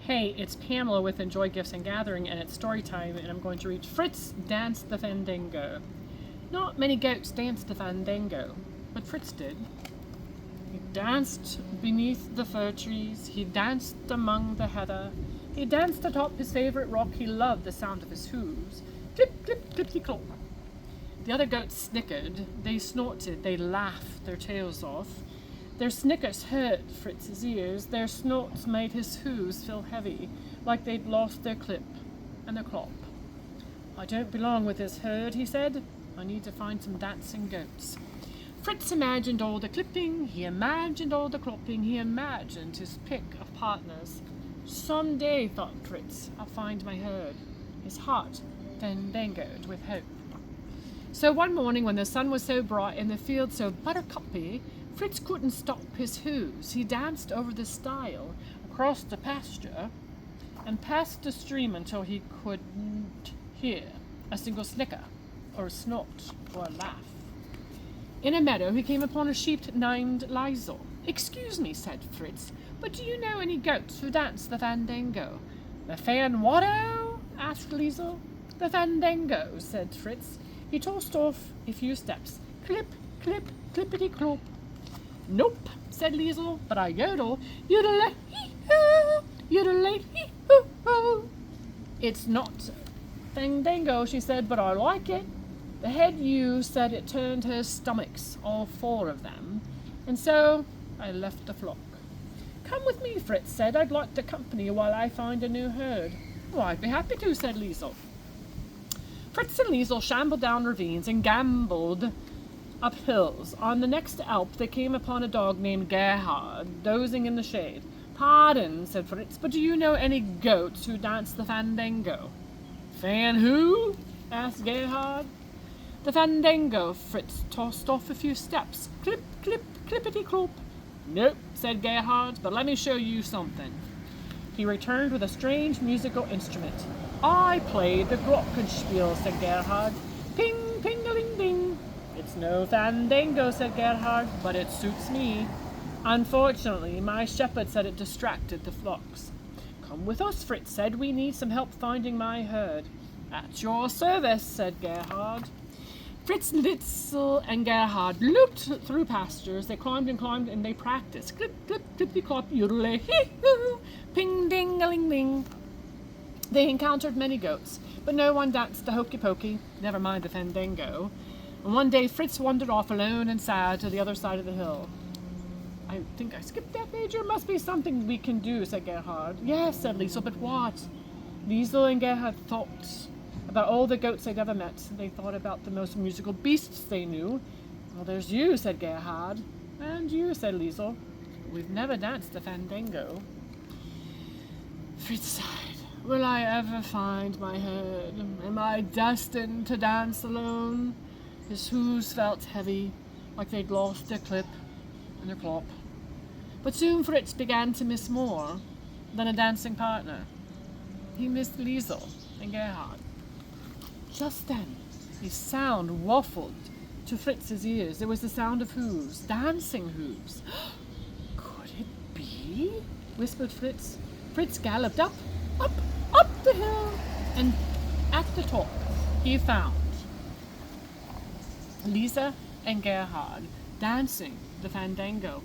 Hey, it's Pamela with Enjoy Gifts and Gathering, and it's story time, and I'm going to read Fritz Danced the Fandango. Not many goats danced the Fandango, but Fritz did. He danced beneath the fir trees, he danced among the heather, he danced atop his favorite rock, he loved the sound of his hooves. Clip, clip, clippity-clop. The other goats snickered, they snorted, they laughed their tails off. Their snickers hurt Fritz's ears, their snorts made his hooves feel heavy, like they'd lost their clip and their clop. I don't belong with this herd, he said. I need to find some dancing goats. Fritz imagined all the clipping, he imagined all the clopping, he imagined his pick of partners. Someday, thought Fritz, I'll find my herd. His heart fandangoed with hope. So one morning when the sun was so bright and the field so buttercuppy, Fritz couldn't stop his hooves. He danced over the stile, across the pasture, and past the stream until he couldn't hear a single snicker, or a snort, or a laugh. In a meadow he came upon a sheep named Liesel. "Excuse me," said Fritz, "but do you know any goats who dance the fandango?" "The fan-what-o?" asked Liesel. "The fandango," said Fritz. He tossed off a few steps. Clip, clip, clippity-clop. "Nope," said Liesel, "but I yodel, yodel-hee-hoo, yodel-hee-hoo-hoo." "It's not fandango," she said, "but I like it." The head ewe said it turned her stomachs, all four of them, and so I left the flock. "Come with me," Fritz said. "I'd like to accompany you while I find a new herd." "Oh, I'd be happy to," said Liesel. Fritz and Liesel shambled down ravines and gambled up hills. On the next alp they came upon a dog named Gerhard, dozing in the shade. "Pardon," said Fritz, "but do you know any goats who dance the fandango?" "Fan who?" asked Gerhard. "The fandango." Fritz tossed off a few steps. Clip, clip, clippity-clop. "Nope," said Gerhard, "but let me show you something." He returned with a strange musical instrument. "I play the glockenspiel," said Gerhard. "Ping, ping-a-ling-ding." "It's no fandango," said Gerhard, "but it suits me. Unfortunately, my shepherd said it distracted the flocks." "Come with us," Fritz said. "We need some help finding my herd." "At your service," said Gerhard. Fritz, Liesel, and Gerhard looked through pastures. They climbed, and they practiced. Clip, clip, clippity-clop, yoodle-hee-hoo, ping-ding-a-ling-ding. They encountered many goats, but no one danced the hokey-pokey, never mind the fandango. And one day Fritz wandered off alone and sad to the other side of the hill. "I think I skipped that, Major. Must be something we can do," said Gerhard. "Yes," said Liesel, "but what?" Liesel and Gerhard thought about all the goats they'd ever met. They thought about the most musical beasts they knew. "Well, there's you," said Gerhard. "And you," said Liesel. "We've never danced the fandango." Fritz sighed. "Will I ever find my herd? Am I destined to dance alone?" His hooves felt heavy, like they'd lost their clip and their clop. But soon Fritz began to miss more than a dancing partner. He missed Liesel and Gerhard. Just then, a sound waffled to Fritz's ears. There was the sound of hooves, dancing hooves. "Could it be?" whispered Fritz. Fritz galloped up the hill, and at the top he found Lisa and Gerhard dancing the fandango.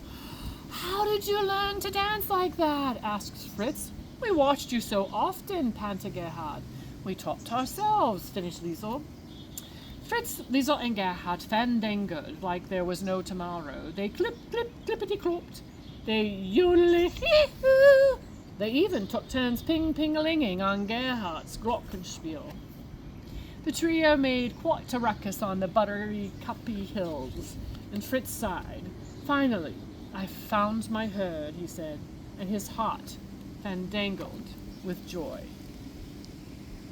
"How did you learn to dance like that?" asked Fritz. "We watched you so often," panted Gerhard. "We taught ourselves," finished Liesel. Fritz, Liesel, and Gerhard fandangoed like there was no tomorrow. They clip, clip, clippity-clopped. They yodeled-hee-hoo. They even took turns ping-ping-a-linging on Gerhard's glockenspiel. The trio made quite a ruckus on the buttery-cuppy hills, and Fritz sighed. "Finally, I've found my herd," he said, and his heart fandangled with joy.